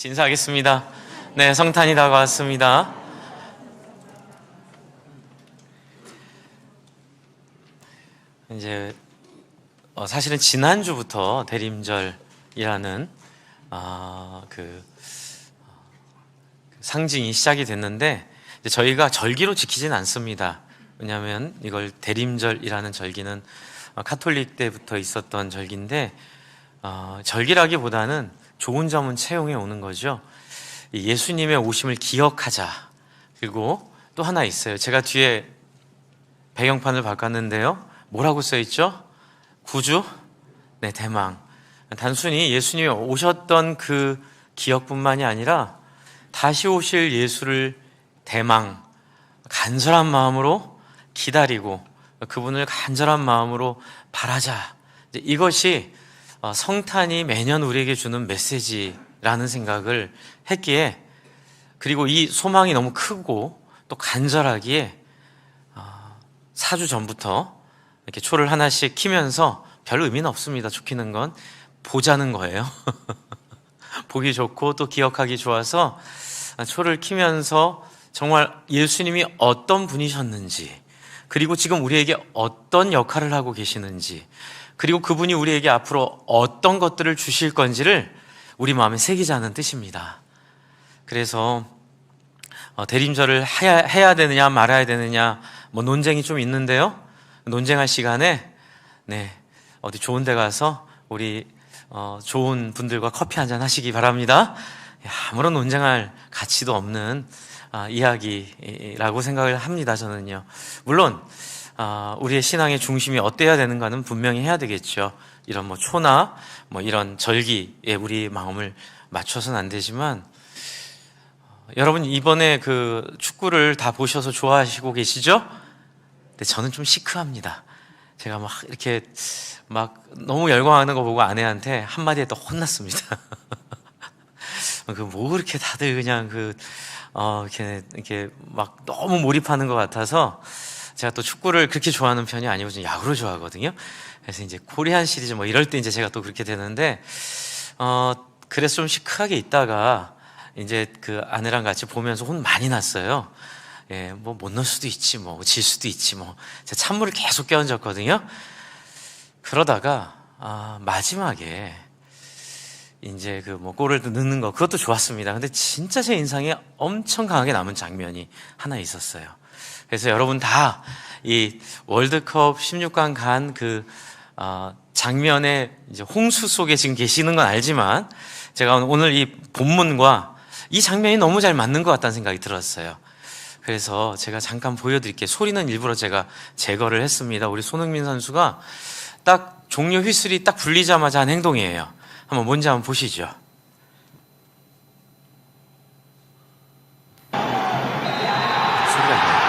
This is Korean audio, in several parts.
인사하겠습니다. 네, 성탄이 다가왔습니다. 이제 사실은 지난주부터 대림절이라는 그 상징이 시작이 됐는데 저희가 절기로 지키진 않습니다. 왜냐하면 이걸 대림절이라는 절기는 카톨릭 때부터 있었던 절기인데 절기라기보다는 좋은 점은 채용해 오는 거죠. 예수님의 오심을 기억하자. 그리고 또 하나 있어요. 제가 뒤에 배경판을 바꿨는데요. 뭐라고 써있죠? 구주? 네, 대망. 단순히 예수님이 오셨던 그 기억뿐만이 아니라 다시 오실 예수를 대망, 간절한 마음으로 기다리고 그분을 간절한 마음으로 바라자. 이것이 성탄이 매년 우리에게 주는 메시지라는 생각을 했기에, 그리고 이 소망이 너무 크고 또 간절하기에 4주 전부터 이렇게 초를 하나씩 키면서 별 의미는 없습니다. 초 키는 건 보자는 거예요. 보기 좋고 또 기억하기 좋아서 초를 키면서 정말 예수님이 어떤 분이셨는지, 그리고 지금 우리에게 어떤 역할을 하고 계시는지, 그리고 그분이 우리에게 앞으로 어떤 것들을 주실 건지를 우리 마음에 새기자는 뜻입니다. 그래서 대림절을 해야 되느냐 말아야 되느냐 논쟁이 좀 있는데요. 논쟁할 시간에 어디 좋은 데 가서 우리 좋은 분들과 커피 한잔 하시기 바랍니다. 아무런 논쟁할 가치도 없는 이야기라고 생각을 합니다. 저는요. 물론 우리의 신앙의 중심이 어때야 되는가는 분명히 해야 되겠죠. 이런 초나 이런 절기에 우리 마음을 맞춰서는 안 되지만, 여러분 이번에 그 축구를 다 보셔서 좋아하시고 계시죠? 근데 저는 좀 시크합니다. 제가 이렇게 너무 열광하는 거 보고 아내한테 한마디 했다 혼났습니다. 뭐 그렇게 다들 그냥 이렇게 너무 몰입하는 것 같아서, 제가 또 축구를 그렇게 좋아하는 편이 아니고 좀 야구를 좋아하거든요. 그래서 이제 코리안 시리즈 이럴 때 이제 제가 또 그렇게 되는데, 그래서 좀 시크하게 있다가 이제 그 아내랑 같이 보면서 혼 많이 났어요. 예, 못 넣을 수도 있지, 질 수도 있지, 제가 찬물을 계속 끼얹었거든요. 그러다가, 마지막에, 이제 골을 넣는 거, 그것도 좋았습니다. 근데 진짜 제 인상에 엄청 강하게 남은 장면이 하나 있었어요. 그래서 여러분 다 이 월드컵 16강 간 장면의 이제 홍수 속에 지금 계시는 건 알지만, 제가 오늘 이 본문과 이 장면이 너무 잘 맞는 것 같다는 생각이 들었어요. 그래서 제가 잠깐 보여드릴게요. 소리는 일부러 제가 제거를 했습니다. 우리 손흥민 선수가 딱 종료 휘슬이 딱 불리자마자 한 행동이에요. 뭔지 한번 보시죠. 소리가 있네요.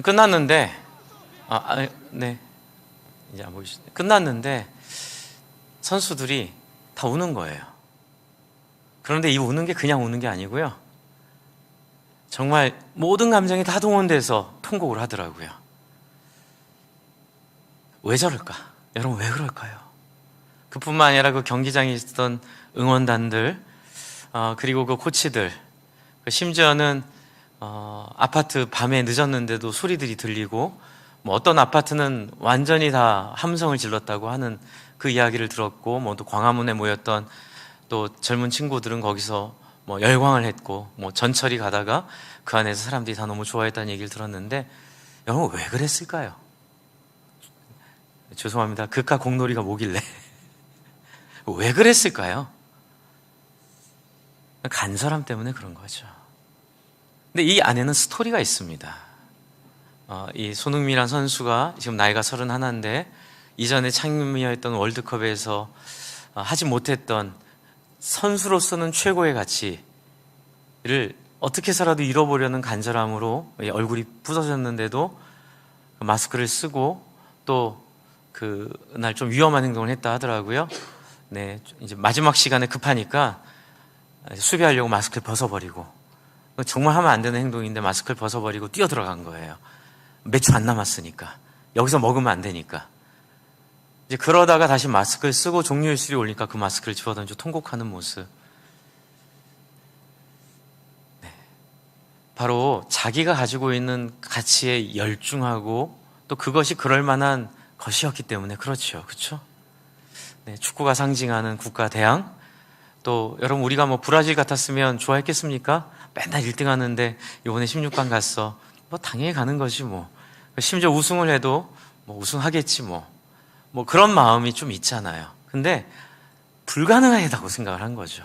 끝났는데, 네. 이제 안 보이시죠? 끝났는데, 선수들이 다 우는 거예요. 그런데 이 우는 게 그냥 우는 게 아니고요. 정말 모든 감정이 다 동원돼서 통곡을 하더라고요. 왜 저럴까? 여러분 왜 그럴까요? 그뿐만 아니라 그 경기장에 있었던 응원단들, 그리고 그 코치들, 심지어는 아파트 밤에 늦었는데도 소리들이 들리고, 어떤 아파트는 완전히 다 함성을 질렀다고 하는 그 이야기를 들었고, 또 광화문에 모였던 또 젊은 친구들은 거기서 열광을 했고, 전철이 가다가 그 안에서 사람들이 다 너무 좋아했다는 얘기를 들었는데, 여러분 왜 그랬을까요? 죄송합니다. 극과 공놀이가 뭐길래 왜 그랬을까요? 간절함 때문에 그런 거죠. 근데 이 안에는 스토리가 있습니다. 이 손흥민이라는 선수가 지금 나이가 31인데 이전에 참여했던 월드컵에서 하지 못했던 선수로서는 최고의 가치를 어떻게 해서라도 잃어보려는 간절함으로 얼굴이 부서졌는데도 마스크를 쓰고 또 그날 좀 위험한 행동을 했다 하더라고요. 네, 이제 마지막 시간에 급하니까 수비하려고 마스크를 벗어버리고, 정말 하면 안 되는 행동인데 마스크를 벗어버리고 뛰어 들어간 거예요. 몇 초 안 남았으니까. 여기서 먹으면 안 되니까. 이제 그러다가 다시 마스크를 쓰고 종료일술이 올리니까 그 마스크를 집어던져 통곡하는 모습. 네. 바로 자기가 가지고 있는 가치에 열중하고 또 그것이 그럴 만한 것이었기 때문에 그렇죠. 그렇죠? 네, 축구가 상징하는 국가 대항. 또 여러분 우리가 뭐 브라질 같았으면 좋아했겠습니까? 맨날 1등 하는데 이번에 16강 갔어. 뭐 당연히 가는 거지 뭐. 심지어 우승을 해도 뭐 우승하겠지 뭐 그런 마음이 좀 있잖아요. 근데 불가능하다고 생각을 한 거죠.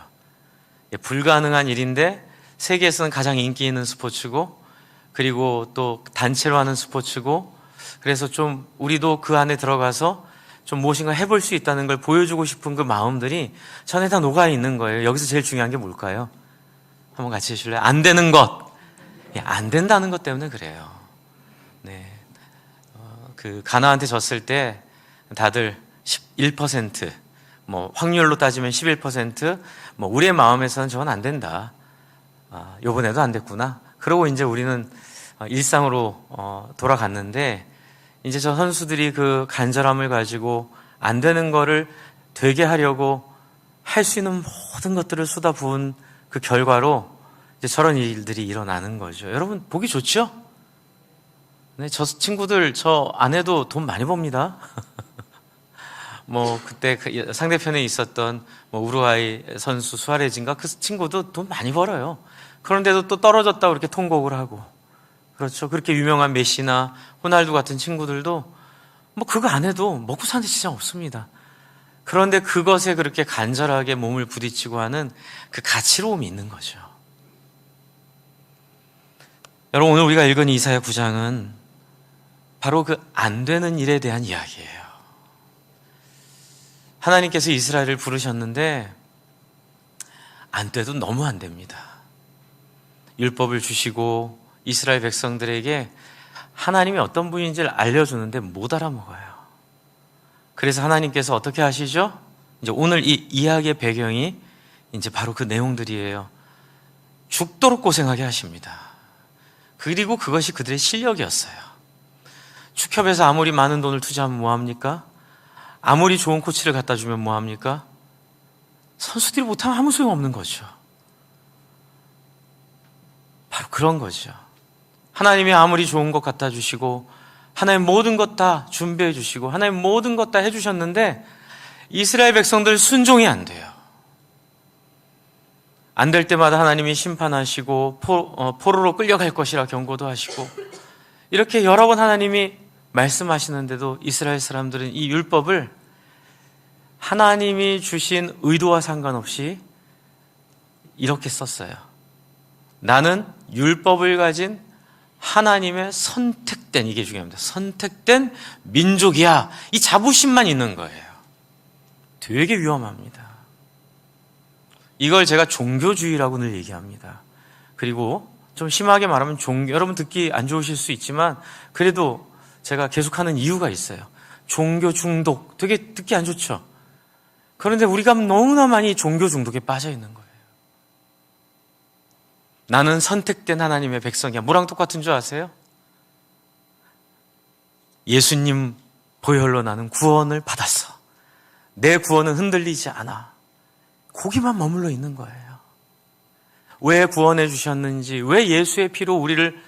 불가능한 일인데 세계에서는 가장 인기 있는 스포츠고, 그리고 또 단체로 하는 스포츠고, 그래서 좀 우리도 그 안에 들어가서 좀 무엇인가 해볼 수 있다는 걸 보여주고 싶은 그 마음들이 전에 다 녹아 있는 거예요. 여기서 제일 중요한 게 뭘까요? 한번 같이 해주실래요? 안 되는 것. 안 된다는 것 때문에 그래요. 네. 그 가나한테 졌을 때 다들 11%, 뭐 확률로 따지면 11%, 뭐 우리의 마음에서는 저건 안 된다. 요번에도 안 됐구나. 그러고 이제 우리는 일상으로 돌아갔는데, 이제 저 선수들이 그 간절함을 가지고 안 되는 거를 되게 하려고 할 수 있는 모든 것들을 쏟아부은 그 결과로 이제 저런 일들이 일어나는 거죠. 여러분 보기 좋죠? 네, 저 친구들 저 아내도 돈 많이 법니다. 뭐 그때 상대편에 있었던 뭐 우루과이 선수 수아레즈인가 그 친구도 돈 많이 벌어요. 그런데도 또 떨어졌다고 이렇게 통곡을 하고, 그렇죠. 그렇게 유명한 메시나 호날두 같은 친구들도 뭐 그거 안 해도 먹고 사는 데 지장 없습니다. 그런데 그것에 그렇게 간절하게 몸을 부딪히고 하는 그 가치로움이 있는 거죠. 여러분 오늘 우리가 읽은 이사야 9장은 바로 그 안 되는 일에 대한 이야기예요. 하나님께서 이스라엘을 부르셨는데 안 돼도 너무 안 됩니다. 율법을 주시고 이스라엘 백성들에게 하나님이 어떤 분인지를 알려주는데 못 알아먹어요. 그래서 하나님께서 어떻게 하시죠? 이제 오늘 이 이야기의 배경이 이제 바로 그 내용들이에요. 죽도록 고생하게 하십니다. 그리고 그것이 그들의 실력이었어요. 축협에서 아무리 많은 돈을 투자하면 뭐합니까? 아무리 좋은 코치를 갖다 주면 뭐합니까? 선수들이 못하면 아무 소용없는 거죠. 바로 그런 거죠. 하나님이 아무리 좋은 것 갖다 주시고 하나님 모든 것 다 준비해 주시고 하나님 모든 것 다 해주셨는데 이스라엘 백성들 순종이 안 돼요. 안 될 때마다 하나님이 심판하시고 포로로 끌려갈 것이라 경고도 하시고, 이렇게 여러 번 하나님이 말씀하시는데도 이스라엘 사람들은 이 율법을 하나님이 주신 의도와 상관없이 이렇게 썼어요. 나는 율법을 가진 하나님의 선택된, 이게 중요합니다. 선택된 민족이야. 이 자부심만 있는 거예요. 되게 위험합니다. 이걸 제가 종교주의라고 늘 얘기합니다. 그리고 좀 심하게 말하면 여러분 듣기 안 좋으실 수 있지만 그래도 제가 계속하는 이유가 있어요. 종교 중독, 되게 듣기 안 좋죠? 그런데 우리가 너무나 많이 종교 중독에 빠져 있는 거예요. 나는 선택된 하나님의 백성이야. 뭐랑 똑같은 줄 아세요? 예수님 보혈로 나는 구원을 받았어. 내 구원은 흔들리지 않아. 거기만 머물러 있는 거예요. 왜 구원해 주셨는지, 왜 예수의 피로 우리를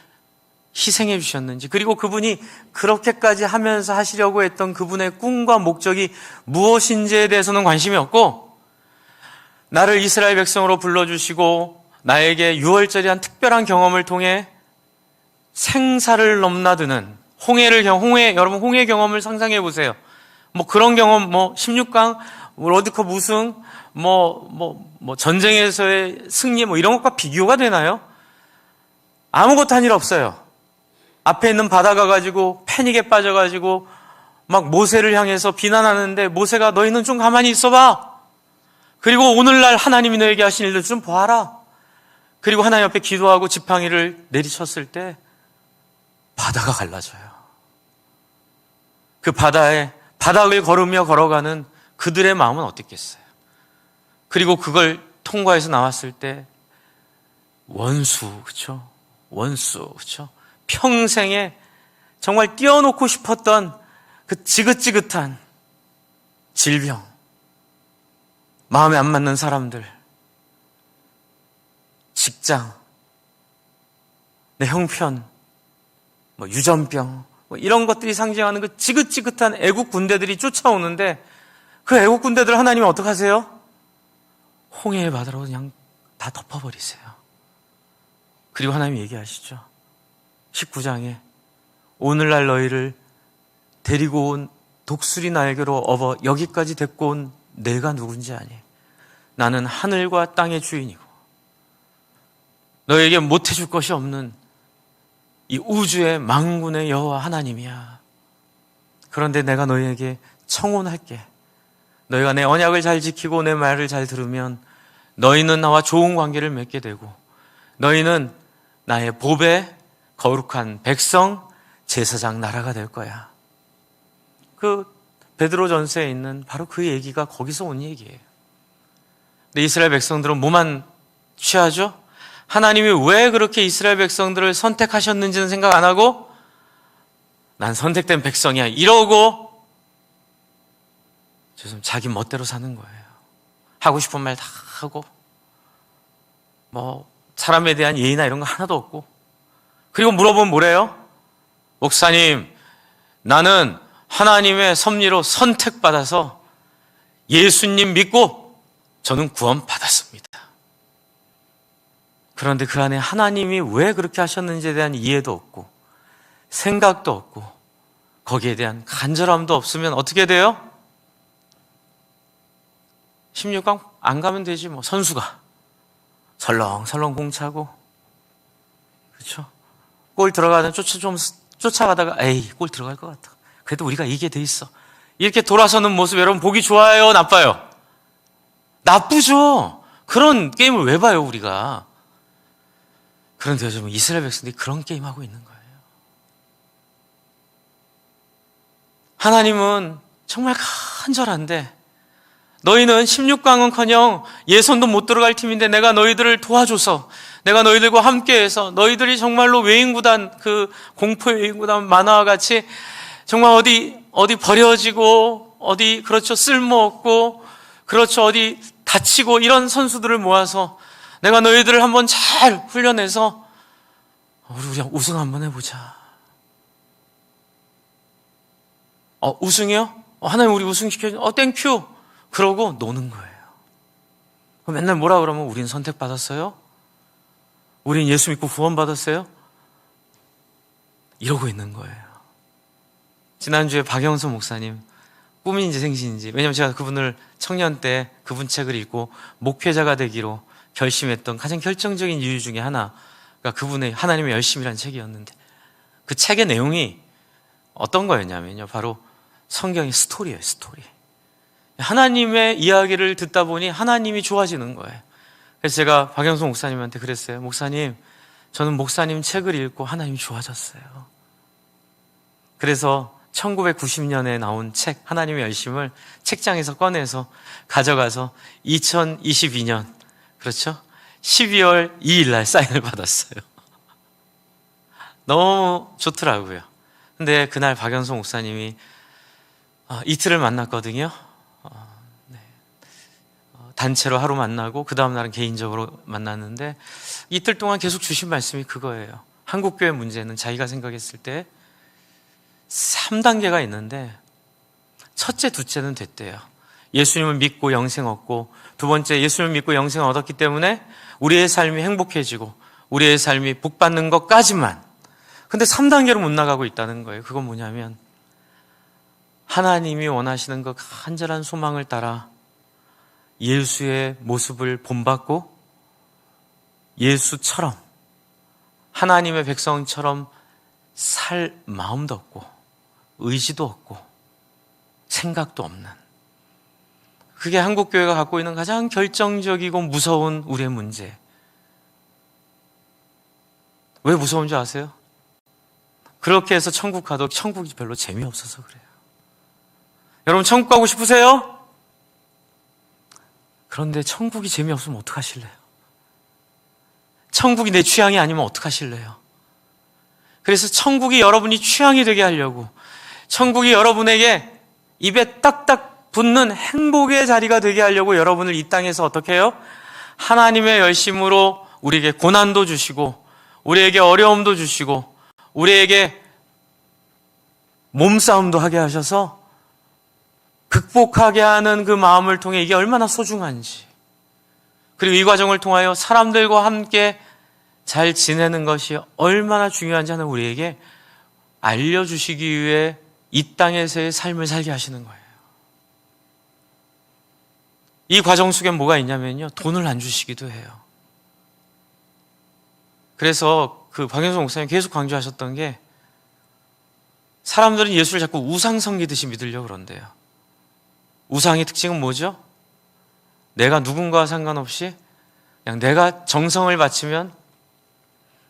희생해 주셨는지, 그리고 그분이 그렇게까지 하면서 하시려고 했던 그분의 꿈과 목적이 무엇인지에 대해서는 관심이 없고, 나를 이스라엘 백성으로 불러주시고 나에게 유월절이란 특별한 경험을 통해 생사를 넘나드는 여러분 홍해 경험을 상상해 보세요. 뭐 그런 경험, 16강 월드컵 우승, 전쟁에서의 승리, 이런 것과 비교가 되나요? 아무것도 한 일 없어요. 앞에 있는 바다가 가지고 패닉에 빠져가지고 막 모세를 향해서 비난하는데, 모세가 너희는 좀 가만히 있어봐. 그리고 오늘날 하나님이 너에게 하신 일들 좀 보아라. 그리고 하나님 앞에 기도하고 지팡이를 내리쳤을 때 바다가 갈라져요. 그 바다에 바닥을 걸으며 걸어가는 그들의 마음은 어땠겠어요? 그리고 그걸 통과해서 나왔을 때 원수, 그렇죠? 원수, 그렇죠? 평생에 정말 띄워놓고 싶었던 그 지긋지긋한 질병, 마음에 안 맞는 사람들, 직장, 내 형편, 유전병, 이런 것들이 상징하는 그 지긋지긋한 애국 군대들이 쫓아오는데 그 애국 군대들 하나님은 어떻게 하세요? 홍해의 바다로 그냥 다 덮어버리세요. 그리고 하나님이 얘기하시죠. 19장에 오늘날 너희를 데리고 온 독수리 날개로 업어 여기까지 데리고 온 내가 누군지 아니? 나는 하늘과 땅의 주인이고 너에게 못해줄 것이 없는 이 우주의 만군의 여호와 하나님이야. 그런데 내가 너희에게 청혼할게. 너희가 내 언약을 잘 지키고 내 말을 잘 들으면 너희는 나와 좋은 관계를 맺게 되고 너희는 나의 보배, 거룩한 백성, 제사장 나라가 될 거야. 그 베드로전서에 있는 바로 그 얘기가 거기서 온 얘기예요. 근데 이스라엘 백성들은 뭐만 취하죠? 하나님이 왜 그렇게 이스라엘 백성들을 선택하셨는지는 생각 안 하고 난 선택된 백성이야 이러고 자기 멋대로 사는 거예요. 하고 싶은 말 다 하고 사람에 대한 예의나 이런 거 하나도 없고 그리고 물어보면 뭐래요? 목사님, 나는 하나님의 섭리로 선택받아서 예수님 믿고 저는 구원받았습니다. 그런데 그 안에 하나님이 왜 그렇게 하셨는지에 대한 이해도 없고 생각도 없고 거기에 대한 간절함도 없으면 어떻게 돼요? 16강 안 가면 되지 선수가 설렁설렁 공 차고 그렇죠? 골 들어가다 쫓아가다가 에이 골 들어갈 것 같아. 그래도 우리가 이기게 돼 있어. 이렇게 돌아서는 모습 여러분 보기 좋아요? 나빠요? 나쁘죠. 그런 게임을 왜 봐요 우리가? 그런데 요즘 이스라엘 백성들이 그런 게임하고 있는 거예요. 하나님은 정말 간절한데 너희는 16강은커녕 예선도 못 들어갈 팀인데 내가 너희들을 도와줘서 내가 너희들과 함께해서 너희들이 정말로 외인구단 그 공포의 외인구단 만화와 같이 정말 어디 버려지고 어디 그렇죠 쓸모없고 그렇죠 어디 다치고 이런 선수들을 모아서 내가 너희들을 한번 잘 훈련해서 우리 우승 한번 해보자. 우승이요? 하나님 우리 우승시켜줘. 땡큐. 그러고 노는 거예요. 맨날 뭐라 그러면 우린 선택받았어요? 우린 예수 믿고 구원받았어요? 이러고 있는 거예요. 지난주에 박영수 목사님 꿈인지 생신인지 왜냐면 제가 그분을 청년 때 그분 책을 읽고 목회자가 되기로 결심했던 가장 결정적인 이유 중에 하나가 그분의 하나님의 열심이라는 책이었는데 그 책의 내용이 어떤 거였냐면요 바로 성경의 스토리예요. 스토리. 하나님의 이야기를 듣다 보니 하나님이 좋아지는 거예요. 그래서 제가 박영수 목사님한테 그랬어요. 목사님, 저는 목사님 책을 읽고 하나님이 좋아졌어요. 그래서 1990년에 나온 책 하나님의 열심을 책장에서 꺼내서 가져가서 2022년 그렇죠? 12월 2일 날 사인을 받았어요. 너무 좋더라고요. 근데 그날 박영수 목사님이 이틀을 만났거든요. 단체로 하루 만나고 그 다음 날은 개인적으로 만났는데 이틀 동안 계속 주신 말씀이 그거예요. 한국교회 문제는 자기가 생각했을 때 3단계가 있는데 첫째, 둘째는 됐대요. 예수님을 믿고 영생 얻고 두 번째 예수님을 믿고 영생 얻었기 때문에 우리의 삶이 행복해지고 우리의 삶이 복받는 것까지만. 근데 3단계로 못 나가고 있다는 거예요. 그건 뭐냐면 하나님이 원하시는 그 간절한 소망을 따라 예수의 모습을 본받고 예수처럼 하나님의 백성처럼 살 마음도 없고 의지도 없고 생각도 없는 그게 한국교회가 갖고 있는 가장 결정적이고 무서운 우리의 문제. 왜 무서운지 아세요? 그렇게 해서 천국 가도 천국이 별로 재미없어서 그래요. 여러분 천국 가고 싶으세요? 그런데 천국이 재미없으면 어떡하실래요? 천국이 내 취향이 아니면 어떡하실래요? 그래서 천국이 여러분이 취향이 되게 하려고, 천국이 여러분에게 입에 딱딱 붙는 행복의 자리가 되게 하려고 여러분을 이 땅에서 어떻게 해요? 하나님의 열심으로 우리에게 고난도 주시고, 우리에게 어려움도 주시고, 우리에게 몸싸움도 하게 하셔서 극복하게 하는 그 마음을 통해 이게 얼마나 소중한지, 그리고 이 과정을 통하여 사람들과 함께 잘 지내는 것이 얼마나 중요한지 하는 우리에게 알려주시기 위해 이 땅에서의 삶을 살게 하시는 거예요. 이 과정 속에 뭐가 있냐면요, 돈을 안 주시기도 해요. 그래서 그 박영선 목사님 계속 강조하셨던 게, 사람들은 예수를 자꾸 우상 섬기듯이 믿으려고 그런대요. 우상의 특징은 뭐죠? 내가 누군가와 상관없이 그냥 내가 정성을 바치면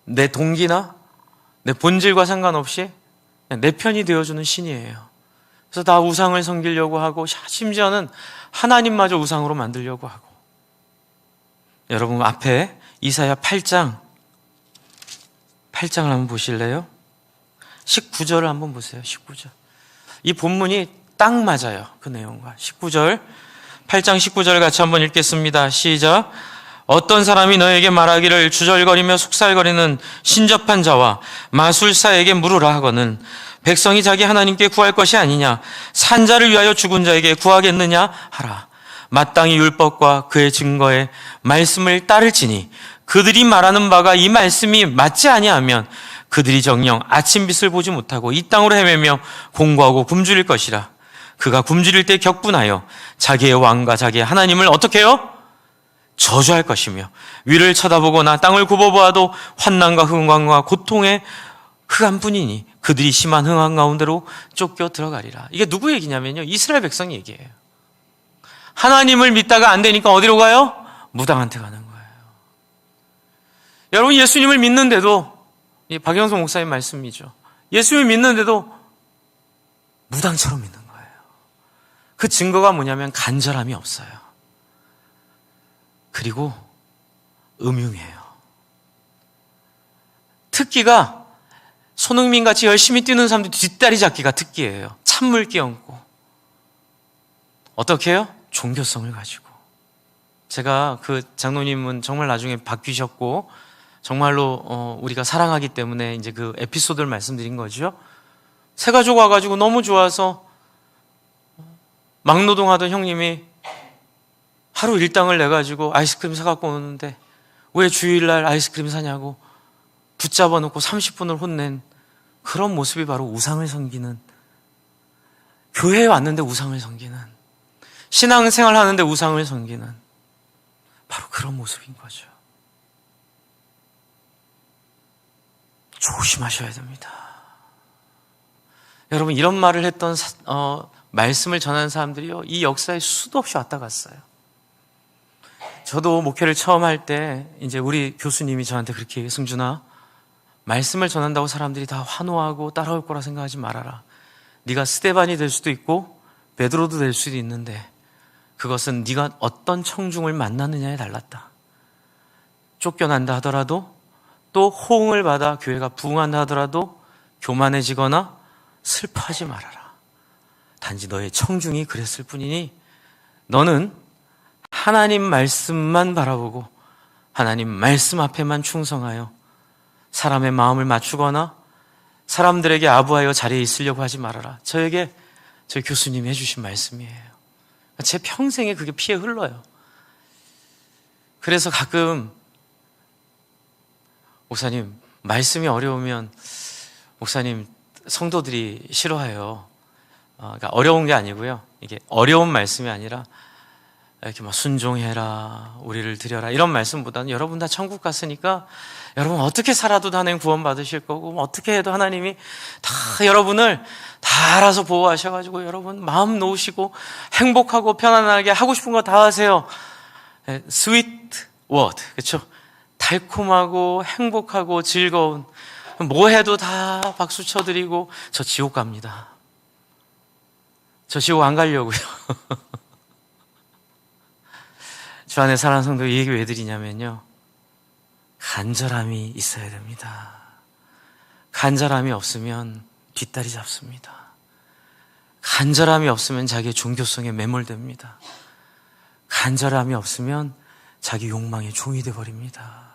내 동기나 내 본질과 상관없이 그냥 내 편이 되어주는 신이에요. 그래서 다 우상을 섬기려고 하고, 심지어는 하나님마저 우상으로 만들려고 하고. 여러분 앞에 이사야 8장을 한번 보실래요? 19절을 한번 보세요. 19절. 이 본문이 딱 맞아요. 그 내용과. 19절, 8장 19절 같이 한번 읽겠습니다. 시작. 어떤 사람이 너에게 말하기를 주절거리며 속살거리는 신접한 자와 마술사에게 물으라 하거늘 백성이 자기 하나님께 구할 것이 아니냐, 산자를 위하여 죽은 자에게 구하겠느냐 하라. 마땅히 율법과 그의 증거에 말씀을 따를지니 그들이 말하는 바가 이 말씀이 맞지 아니하면 그들이 정녕 아침빛을 보지 못하고 이 땅으로 헤매며 공고하고 굶주릴 것이라. 그가 굶주릴 때 격분하여 자기의 왕과 자기의 하나님을 어떻게 해요? 저주할 것이며 위를 쳐다보거나 땅을 굽어보아도 환난과 흥황과 고통의 흑암뿐이니 그들이 심한 흥황 가운데로 쫓겨 들어가리라. 이게 누구 얘기냐면요, 이스라엘 백성 얘기예요. 하나님을 믿다가 안 되니까 어디로 가요? 무당한테 가는 거예요. 여러분, 예수님을 믿는데도, 이 박영선 목사님 말씀이죠, 예수님을 믿는데도 무당처럼 믿는 거예요. 그 증거가 뭐냐면 간절함이 없어요. 그리고 음흉해요. 특기가 손흥민같이 열심히 뛰는 사람들 뒷다리 잡기가 특기예요. 찬물 끼얹고. 어떻게 해요? 종교성을 가지고. 제가 그 장로님은 정말 나중에 바뀌셨고 정말로 우리가 사랑하기 때문에 이제 그 에피소드를 말씀드린 거죠. 새 가족 와가지고 너무 좋아서 막노동하던 형님이 하루 일당을 내가지고 아이스크림 사갖고 오는데 왜 주일날 아이스크림 사냐고 붙잡아 놓고 30분을 혼낸 그런 모습이 바로 우상을 섬기는, 교회에 왔는데 우상을 섬기는, 신앙생활 하는데 우상을 섬기는 바로 그런 모습인 거죠. 조심하셔야 됩니다. 여러분, 이런 말을 했던 말씀을 전하는 사람들이요, 이 역사에 수도 없이 왔다 갔어요. 저도 목회를 처음 할 때 이제 우리 교수님이 저한테 그렇게 얘기해요. 승준아, 말씀을 전한다고 사람들이 다 환호하고 따라올 거라 생각하지 말아라. 네가 스데반이 될 수도 있고 베드로도 될 수도 있는데 그것은 네가 어떤 청중을 만나느냐에 달랐다. 쫓겨난다 하더라도, 또 호응을 받아 교회가 부흥한다 하더라도 교만해지거나 슬퍼하지 말아라. 단지 너의 청중이 그랬을 뿐이니 너는 하나님 말씀만 바라보고 하나님 말씀 앞에만 충성하여 사람의 마음을 맞추거나 사람들에게 아부하여 자리에 있으려고 하지 말아라. 저에게 저희 교수님이 해주신 말씀이에요. 제 평생에 그게 피에 흘러요. 그래서 가끔 목사님, 말씀이 어려우면 목사님, 성도들이 싫어해요. 그러니까 어려운 게 아니고요, 이게 어려운 말씀이 아니라 이렇게 막 순종해라, 우리를 드려라, 이런 말씀보다는 여러분 다 천국 갔으니까 여러분 어떻게 살아도 하나님 구원 받으실 거고, 어떻게 해도 하나님이 다 여러분을 다 알아서 보호하셔가지고 여러분 마음 놓으시고 행복하고 편안하게 하고 싶은 거 다 하세요. Sweet word, 그렇죠? 달콤하고 행복하고 즐거운, 뭐 해도 다 박수 쳐드리고 저 지옥 갑니다. 저 지옥 안 가려고요. 주 안에 사랑하는 성도, 이 얘기 왜 드리냐면요, 간절함이 있어야 됩니다. 간절함이 없으면 뒷다리 잡습니다. 간절함이 없으면 자기의 종교성에 매몰됩니다. 간절함이 없으면 자기 욕망의 종이 되어버립니다.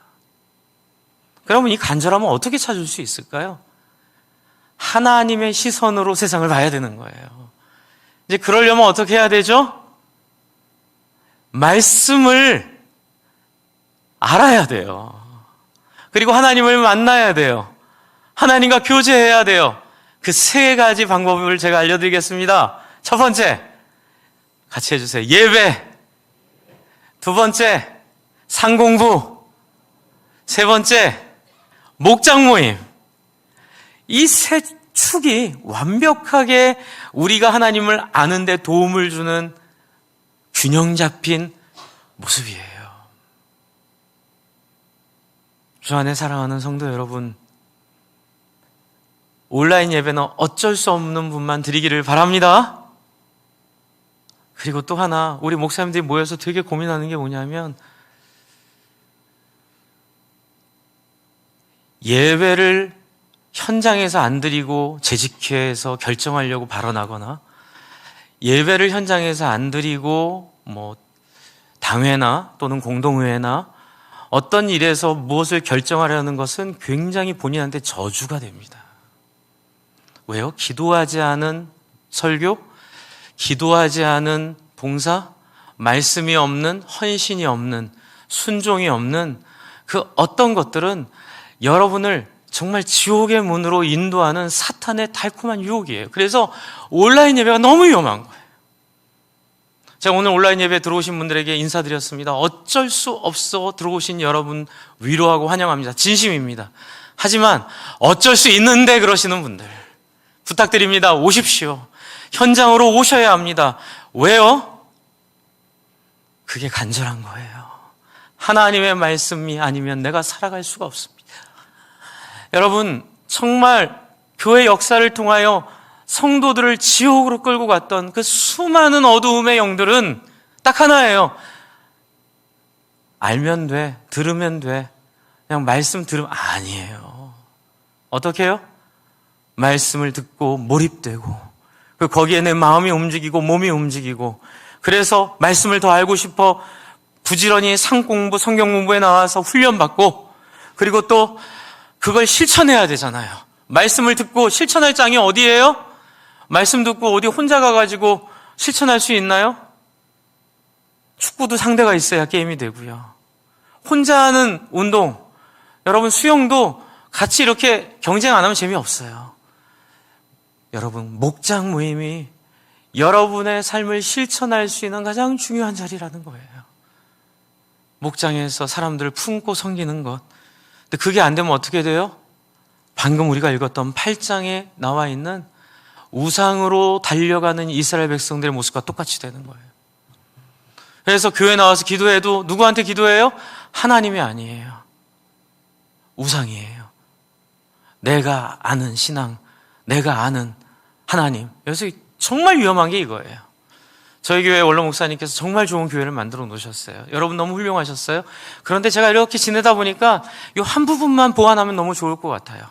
그러면 이 간절함은 어떻게 찾을 수 있을까요? 하나님의 시선으로 세상을 봐야 되는 거예요. 이제 그러려면 어떻게 해야 되죠? 말씀을 알아야 돼요. 그리고 하나님을 만나야 돼요. 하나님과 교제해야 돼요. 그 세 가지 방법을 제가 알려드리겠습니다. 첫 번째, 같이 해주세요. 예배. 두 번째, 상공부. 세 번째, 목장 모임. 이 세 축이 완벽하게 우리가 하나님을 아는 데 도움을 주는 균형 잡힌 모습이에요. 주 안에 사랑하는 성도 여러분, 온라인 예배는 어쩔 수 없는 분만 드리기를 바랍니다. 그리고 또 하나, 우리 목사님들이 모여서 되게 고민하는 게 뭐냐면, 예배를 현장에서 안 드리고 재직회에서 결정하려고 발언하거나, 예배를 현장에서 안 드리고 당회나 또는 공동회나 어떤 일에서 무엇을 결정하려는 것은 굉장히 본인한테 저주가 됩니다. 왜요? 기도하지 않은 설교, 기도하지 않은 봉사, 말씀이 없는, 헌신이 없는, 순종이 없는 그 어떤 것들은 여러분을 정말 지옥의 문으로 인도하는 사탄의 달콤한 유혹이에요. 그래서 온라인 예배가 너무 위험한 거예요. 제가 오늘 온라인 예배에 들어오신 분들에게 인사드렸습니다. 어쩔 수 없어 들어오신 여러분 위로하고 환영합니다. 진심입니다. 하지만 어쩔 수 있는데 그러시는 분들 부탁드립니다. 오십시오. 현장으로 오셔야 합니다. 왜요? 그게 간절한 거예요. 하나님의 말씀이 아니면 내가 살아갈 수가 없습니다. 여러분, 정말 교회 역사를 통하여 성도들을 지옥으로 끌고 갔던 그 수많은 어두움의 영들은 딱 하나예요. 알면 돼, 들으면 돼, 그냥 말씀 들으면 아니에요. 어떻게 해요? 말씀을 듣고 몰입되고, 거기에 내 마음이 움직이고 몸이 움직이고, 그래서 말씀을 더 알고 싶어 부지런히 상공부, 성경 공부에 나와서 훈련받고, 그리고 또 그걸 실천해야 되잖아요. 말씀을 듣고 실천할 장이 어디예요? 말씀 듣고 어디 혼자 가가지고 실천할 수 있나요? 축구도 상대가 있어야 게임이 되고요. 혼자 하는 운동, 여러분 수영도 같이 이렇게 경쟁 안 하면 재미없어요. 여러분, 목장 모임이 여러분의 삶을 실천할 수 있는 가장 중요한 자리라는 거예요. 목장에서 사람들을 품고 섬기는 것. 근데 그게 안 되면 어떻게 돼요? 방금 우리가 읽었던 8장에 나와 있는 우상으로 달려가는 이스라엘 백성들의 모습과 똑같이 되는 거예요. 그래서 교회 나와서 기도해도 누구한테 기도해요? 하나님이 아니에요. 우상이에요. 내가 아는 신앙, 내가 아는 하나님. 여기서 정말 위험한 게 이거예요. 저희 교회 원로 목사님께서 정말 좋은 교회를 만들어 놓으셨어요. 여러분 너무 훌륭하셨어요. 그런데 제가 이렇게 지내다 보니까 이 한 부분만 보완하면 너무 좋을 것 같아요.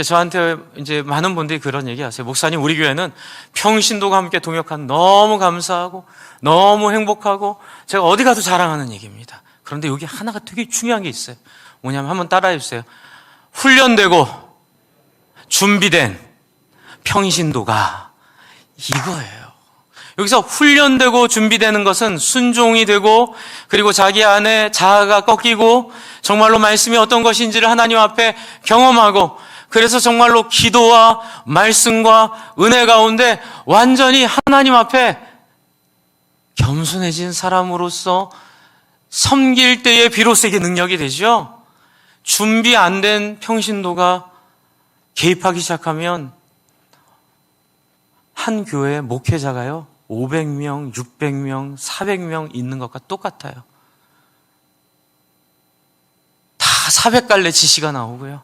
저한테 이제 많은 분들이 그런 얘기 하세요. 목사님, 우리 교회는 평신도가 함께 동역한 너무 감사하고 너무 행복하고 제가 어디 가도 자랑하는 얘기입니다. 그런데 여기 하나가 되게 중요한 게 있어요. 뭐냐면 한번 따라해 주세요. 훈련되고 준비된 평신도가 이거예요. 여기서 훈련되고 준비되는 것은 순종이 되고, 그리고 자기 안에 자아가 꺾이고 정말로 말씀이 어떤 것인지를 하나님 앞에 경험하고, 그래서 정말로 기도와 말씀과 은혜 가운데 완전히 하나님 앞에 겸손해진 사람으로서 섬길 때에 비로소 이게 능력이 되죠. 준비 안 된 평신도가 개입하기 시작하면 한 교회의 목회자가요 500명, 600명, 400명 있는 것과 똑같아요. 다 400갈래 지시가 나오고요.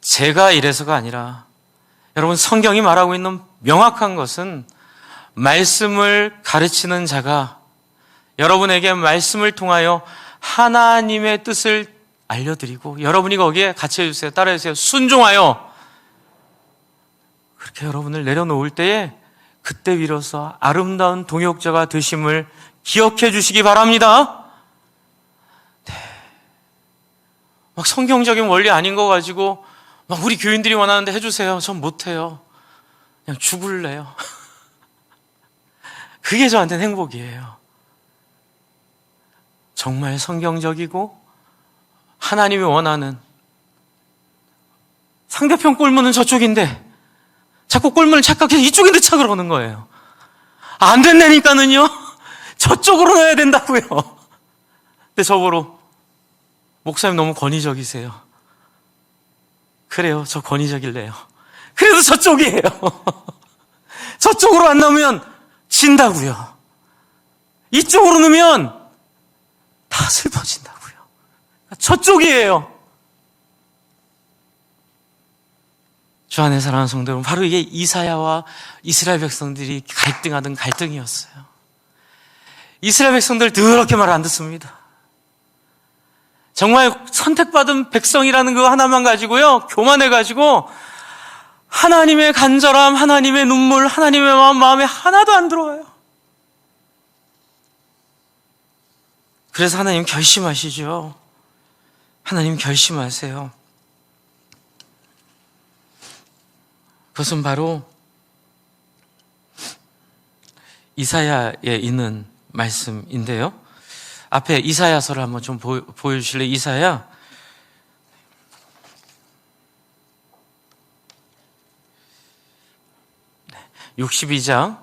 제가 이래서가 아니라 여러분, 성경이 말하고 있는 명확한 것은 말씀을 가르치는 자가 여러분에게 말씀을 통하여 하나님의 뜻을 알려드리고 여러분이 거기에 같이 해주세요. 따라해주세요. 순종하여. 그렇게 여러분을 내려놓을 때에 그때 비로소 아름다운 동역자가 되심을 기억해 주시기 바랍니다. 네. 막 성경적인 원리 아닌 거 가지고 막 우리 교인들이 원하는데 해주세요. 전 못해요. 그냥 죽을래요. 그게 저한테는 행복이에요. 정말 성경적이고 하나님이 원하는, 상대편 꼴문은 저쪽인데 자꾸 꼴문을 착각해서 이쪽인데 착을 오는 거예요. 안 된다니까는요. 저쪽으로 넣어야 된다고요. 근데 저보러 목사님 너무 권위적이세요. 그래요. 저 권위적일래요. 그래도 저쪽이에요. 저쪽으로 안 넣으면 진다고요. 이쪽으로 넣으면 다 슬퍼진다고요. 저쪽이에요. 주 안에 사랑하는 성도 여러분, 바로 이게 이사야와 이스라엘 백성들이 갈등하던 갈등이었어요. 이스라엘 백성들 더럽게 말 안 듣습니다. 정말 선택받은 백성이라는 거 하나만 가지고요, 교만해가지고 하나님의 간절함, 하나님의 눈물, 하나님의 마음에 하나도 안 들어와요. 그래서 하나님 결심하시죠. 하나님 결심하세요. 그것은 바로 이사야에 있는 말씀인데요. 앞에 이사야서를 한번 좀 보여주실래요? 이사야 62장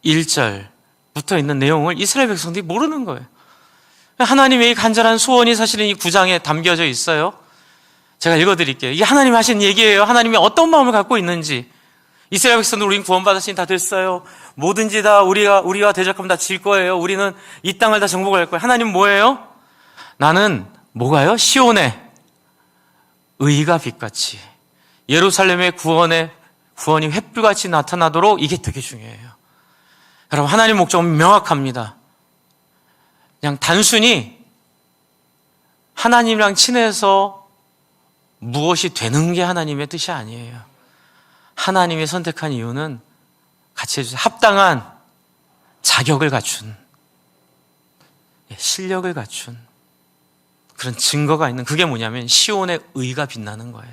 1절부터 있는 내용을 이스라엘 백성들이 모르는 거예요. 하나님의 이 간절한 소원이 사실은 이 9장에 담겨져 있어요. 제가 읽어드릴게요. 이게 하나님 하신 얘기예요. 하나님이 어떤 마음을 갖고 있는지. 이스라엘 백성들, 우린 구원받았으니 다 됐어요. 뭐든지 다 우리가 대적하면 다 질 거예요. 우리는 이 땅을 다 정복할 거예요. 하나님 뭐예요? 나는 뭐가요? 시온의 의가 빛같이, 예루살렘의 구원이 횃불같이 나타나도록, 이게 되게 중요해요. 여러분, 하나님 목적은 명확합니다. 그냥 단순히 하나님이랑 친해서 무엇이 되는 게 하나님의 뜻이 아니에요. 하나님이 선택한 이유는, 같이 해주세요, 합당한 자격을 갖춘, 실력을 갖춘 그런 증거가 있는, 그게 뭐냐면 시온의 의가 빛나는 거예요.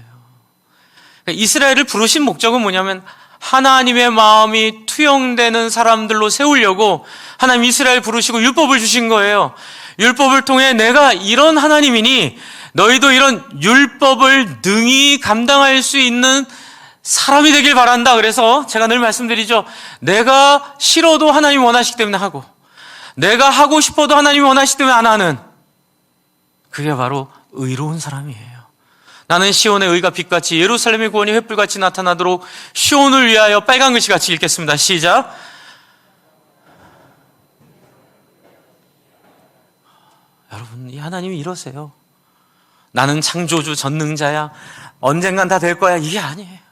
그러니까 이스라엘을 부르신 목적은 뭐냐면 하나님의 마음이 투영되는 사람들로 세우려고 하나님 이스라엘 부르시고 율법을 주신 거예요. 율법을 통해 내가 이런 하나님이니 너희도 이런 율법을 능히 감당할 수 있는 사람이 되길 바란다. 그래서 제가 늘 말씀드리죠. 내가 싫어도 하나님이 원하시기 때문에 하고, 내가 하고 싶어도 하나님이 원하시기 때문에 안 하는, 그게 바로 의로운 사람이에요. 나는 시온의 의가 빛같이, 예루살렘의 구원이 횃불같이 나타나도록 시온을 위하여, 빨간 글씨 같이 읽겠습니다. 시작. 여러분, 이 하나님이 이러세요. 나는 창조주 전능자야, 언젠간 다 될 거야, 이게 아니에요.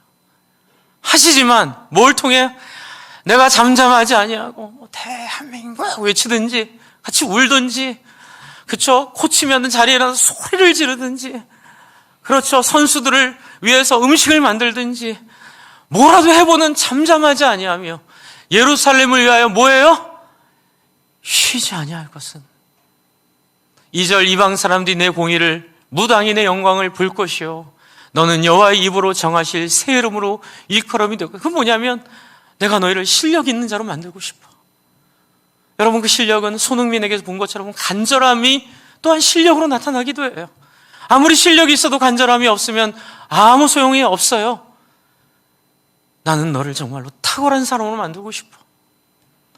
하시지만 뭘 통해? 내가 잠잠하지 아니하고 대한민국 외치든지, 같이 울든지, 그렇죠? 코치면 자리에 일어나서 소리를 지르든지, 그렇죠? 선수들을 위해서 음식을 만들든지 뭐라도 해보는, 잠잠하지 아니하며 예루살렘을 위하여 뭐예요? 쉬지 아니할 것은. 2절, 이방 사람들이 내 공의를, 무당이 내 영광을 볼 것이요, 너는 여호와의 입으로 정하실 새 이름으로 일컬음이 되고. 그건 뭐냐면 내가 너희를 실력 있는 자로 만들고 싶어. 여러분, 그 실력은 손흥민에게서 본 것처럼 간절함이 또한 실력으로 나타나기도 해요. 아무리 실력이 있어도 간절함이 없으면 아무 소용이 없어요. 나는 너를 정말로 탁월한 사람으로 만들고 싶어.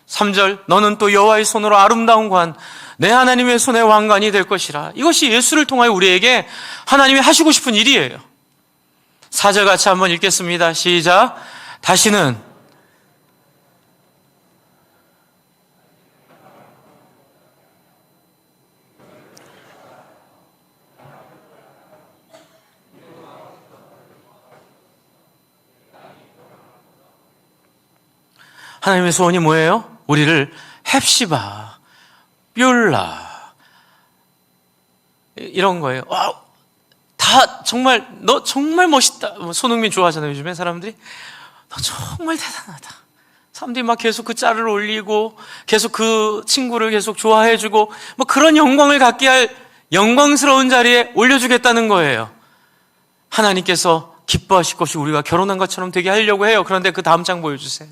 3절, 너는 또 여호와의 손으로 아름다운 관, 내 하나님의 손의 왕관이 될 것이라. 이것이 예수를 통하여 우리에게 하나님이 하시고 싶은 일이에요. 4절 같이 한번 읽겠습니다. 시작. 다시는 하나님의 소원이 뭐예요? 우리를 헵시바, 뷸라 이런 거예요. 다 정말 너 정말 멋있다. 손흥민 좋아하잖아요, 요즘에 사람들이. 너 정말 대단하다. 사람들이 막 계속 그 짤을 올리고 계속 그 친구를 계속 좋아해주고 그런 영광을 갖게 할 영광스러운 자리에 올려주겠다는 거예요. 하나님께서 기뻐하실 것이 우리가 결혼한 것처럼 되게 하려고 해요. 그런데 그 다음 장 보여주세요.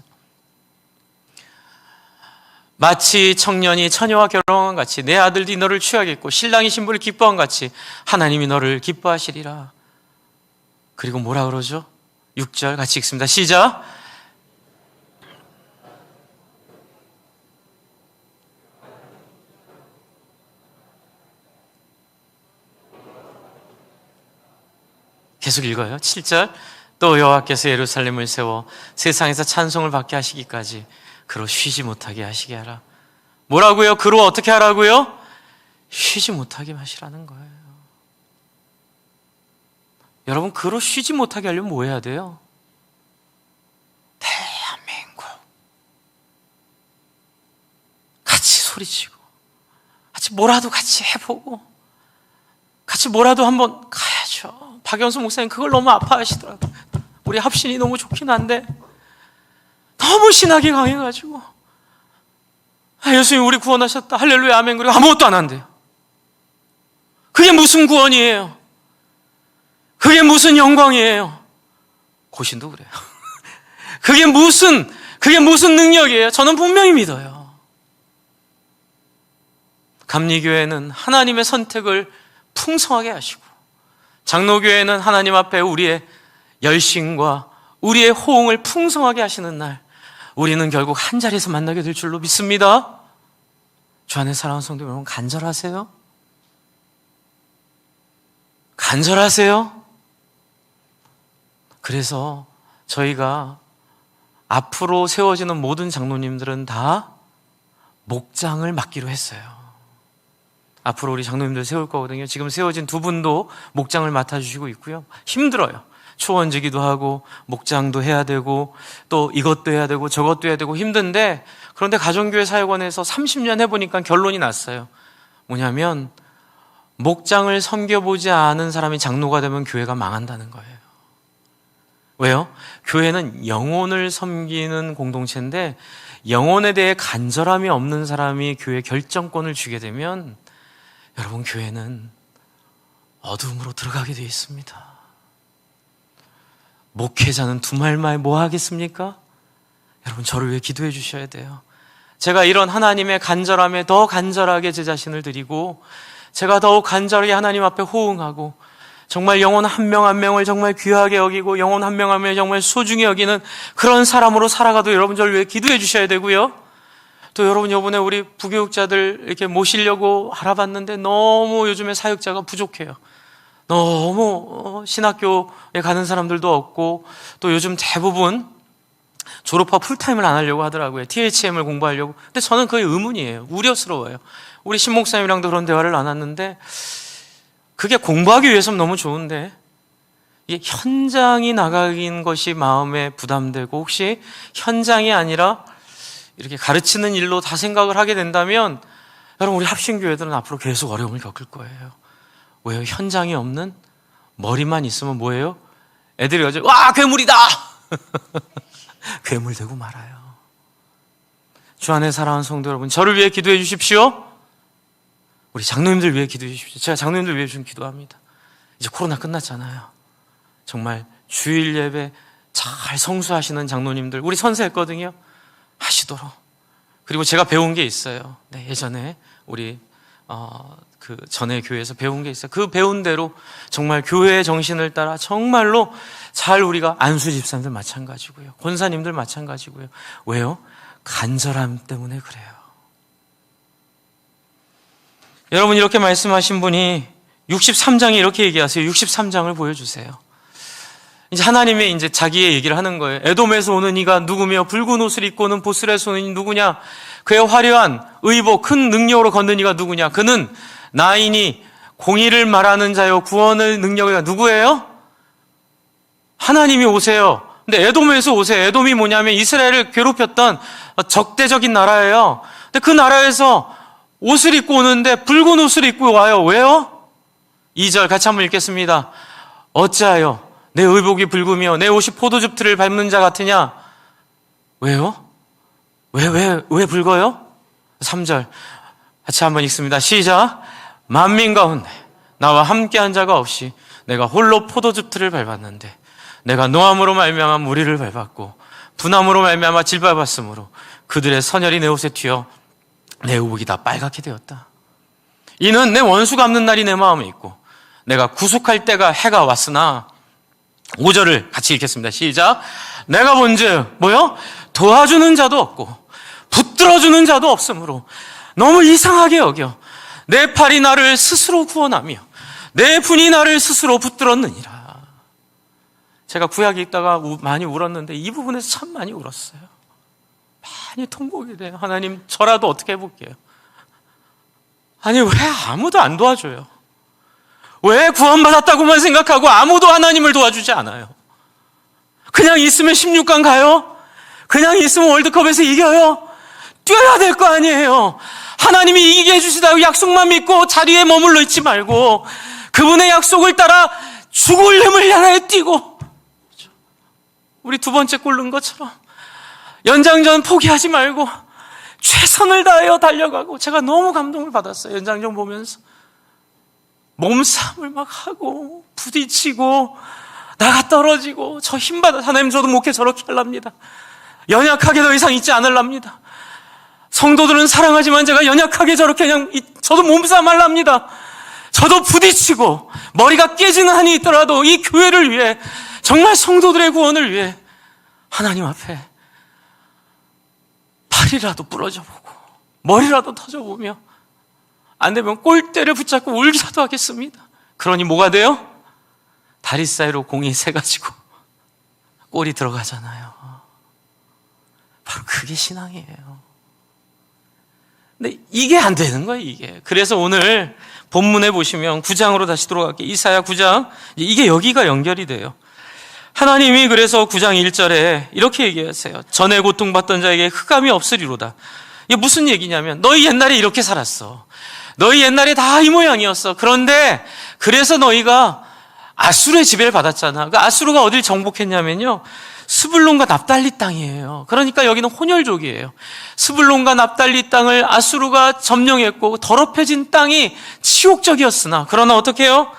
마치 청년이 처녀와 결혼한 같이 내 아들이 너를 취하겠고 신랑이 신부를 기뻐한 같이 하나님이 너를 기뻐하시리라. 그리고 뭐라 그러죠? 6절 같이 읽습니다. 시작. 계속 읽어요. 7절. 또 여호와께서 예루살렘을 세워 세상에서 찬송을 받게 하시기까지 그로 쉬지 못하게 하시게 하라. 뭐라고요? 그로 어떻게 하라고요? 쉬지 못하게 하시라는 거예요. 여러분, 그로 쉬지 못하게 하려면 뭐 해야 돼요? 대한민국 같이 소리치고 같이 뭐라도 같이 해보고 같이 뭐라도 한번 가야죠. 박영수 목사님 그걸 너무 아파하시더라고요. 우리 합신이 너무 좋긴 한데 너무 신학이 강해가지고 예수님 우리 구원하셨다 할렐루야 아멘 그리고 아무것도 안 한대요. 그게 무슨 구원이에요? 그게 무슨 영광이에요? 고신도 그래요. 그게 무슨 능력이에요? 저는 분명히 믿어요. 감리교회는 하나님의 선택을 풍성하게 하시고 장로교회는 하나님 앞에 우리의 열심과 우리의 호응을 풍성하게 하시는 날 우리는 결국 한 자리에서 만나게 될 줄로 믿습니다. 주 안에 사랑하는 성도 여러분, 간절하세요? 간절하세요? 그래서 저희가 앞으로 세워지는 모든 장로님들은 다 목장을 맡기로 했어요. 앞으로 우리 장로님들 세울 거거든요. 지금 세워진 두 분도 목장을 맡아주시고 있고요. 힘들어요. 초원지기도 하고 목장도 해야 되고 또 이것도 해야 되고 저것도 해야 되고 힘든데, 그런데 가정교회 사역원에서 30년 해보니까 결론이 났어요. 뭐냐면 목장을 섬겨보지 않은 사람이 장로가 되면 교회가 망한다는 거예요. 왜요? 교회는 영혼을 섬기는 공동체인데 영혼에 대해 간절함이 없는 사람이 교회 결정권을 쥐게 되면 여러분, 교회는 어둠으로 들어가게 되어 있습니다. 목회자는 두말말 뭐 하겠습니까? 여러분, 저를 위해 기도해 주셔야 돼요. 제가 이런 하나님의 간절함에 더 간절하게 제 자신을 드리고 제가 더욱 간절하게 하나님 앞에 호응하고 정말 영혼 한 명 한 명을 정말 귀하게 여기고 영혼 한 명 한 명을 정말 소중히 여기는 그런 사람으로 살아가도 여러분 저를 위해 기도해 주셔야 되고요. 또 여러분, 이번에 우리 부교육자들 이렇게 모시려고 알아봤는데 너무 요즘에 사역자가 부족해요. 너무 신학교에 가는 사람들도 없고 또 요즘 대부분 졸업하 풀타임을 안 하려고 하더라고요. THM을 공부하려고. 근데 저는 그게 의문이에요. 우려스러워요. 우리 신 목사님이랑도 그런 대화를 나눴는데 그게 공부하기 위해서는 너무 좋은데 이게 현장이 나가긴 것이 마음에 부담되고 혹시 현장이 아니라 이렇게 가르치는 일로 다 생각을 하게 된다면 여러분, 우리 합신교회들은 앞으로 계속 어려움을 겪을 거예요. 왜요? 현장이 없는 머리만 있으면 뭐예요? 애들이 가서 와 괴물이다! 괴물 되고 말아요. 주 안에 사랑하는 성도 여러분, 저를 위해 기도해 주십시오. 우리 장로님들 위해 기도해 주십시오. 제가 장로님들 위해 좀 기도합니다. 이제 코로나 끝났잖아요. 정말 주일 예배 잘 성수하시는 장로님들, 우리 선세했거든요. 하시도록. 그리고 제가 배운 게 있어요. 네, 예전에 우리 그 전에 교회에서 배운 게 있어요. 그 배운 대로 정말 교회의 정신을 따라 정말로 잘 우리가 안수 집사님들 마찬가지고요. 권사님들 마찬가지고요. 왜요? 간절함 때문에 그래요. 여러분, 이렇게 말씀하신 분이 63장에 이렇게 얘기하세요. 63장을 보여주세요. 이제 하나님의 이제 자기의 얘기를 하는 거예요. 에돔에서 오는 이가 누구며 붉은 옷을 입고 오는 보스에서 오는 이 누구냐? 그의 화려한 의복 큰 능력으로 걷는 이가 누구냐? 그는 나이니 공의를 말하는 자요 구원의 능력이 누구예요? 하나님이 오세요. 근데 에돔에서 오세요. 에돔이 뭐냐면 이스라엘을 괴롭혔던 적대적인 나라예요. 근데 그 나라에서 옷을 입고 오는데 붉은 옷을 입고 와요. 왜요? 2절 같이 한번 읽겠습니다. 어찌하여 내 의복이 붉으며 내 옷이 포도즙 틀을 밟는 자 같으냐? 왜요? 왜 붉어요? 3절 같이 한번 읽습니다. 시작. 만민 가운데 나와 함께한 자가 없이 내가 홀로 포도즙 틀을 밟았는데 내가 노함으로 말미암아 무리를 밟았고 분함으로 말미암아 질 밟았으므로 그들의 선혈이 내 옷에 튀어 내 의복이 다 빨갛게 되었다. 이는 내 원수 갚는 날이 내 마음에 있고 내가 구속할 때가 해가 왔으나 5절을 같이 읽겠습니다. 시작. 내가 본즉 뭐요? 도와주는 자도 없고 붙들어주는 자도 없으므로 너무 이상하게 여겨 내 팔이 나를 스스로 구원하며 내 분이 나를 스스로 붙들었느니라. 제가 구약 읽다가 많이 울었는데 이 부분에서 참 많이 울었어요. 많이 통곡이 돼요. 하나님 저라도 어떻게 해볼게요. 아니 왜 아무도 안 도와줘요? 왜 구원받았다고만 생각하고 아무도 하나님을 도와주지 않아요? 그냥 있으면 16강 가요? 그냥 있으면 월드컵에서 이겨요? 뛰어야 될 거 아니에요. 하나님이 이기게 해주시다고 약속만 믿고 자리에 머물러 있지 말고 그분의 약속을 따라 죽을 힘을 향해 뛰고 우리 두 번째 골 넣은 것처럼 연장전 포기하지 말고 최선을 다하여 달려가고 제가 너무 감동을 받았어요. 연장전 보면서 몸싸움을 막 하고 부딪히고 나가 떨어지고 저 힘받아 하나님 저도 목회 저렇게 하랍니다. 연약하게 더 이상 있지 않으랍니다. 성도들은 사랑하지만 제가 연약하게 저렇게 그냥 저도 몸싸움 하랍니다. 저도 부딪히고 머리가 깨지는 한이 있더라도 이 교회를 위해 정말 성도들의 구원을 위해 하나님 앞에 팔이라도 부러져보고 머리라도 터져보며 안 되면 골대를 붙잡고 울기라도 하겠습니다. 그러니 뭐가 돼요? 다리 사이로 공이 새가지고 골이 들어가잖아요. 바로 그게 신앙이에요. 근데 이게 안 되는 거예요, 이게. 그래서 오늘 본문에 보시면 9장으로 다시 돌아갈게요. 이사야 9장. 이게 여기가 연결이 돼요. 하나님이 그래서 9장 1절에 이렇게 얘기하세요. 전에 고통받던 자에게 흑암이 없으리로다. 이게 무슨 얘기냐면 너희 옛날에 이렇게 살았어. 너희 옛날에 다 이 모양이었어. 그런데 그래서 너희가 아수르의 지배를 받았잖아. 그 아수르가 어딜 정복했냐면요. 스불론과 납달리 땅이에요. 그러니까 여기는 혼혈족이에요. 스불론과 납달리 땅을 아수르가 점령했고 더럽혀진 땅이 치욕적이었으나 그러나 어떻게 해요?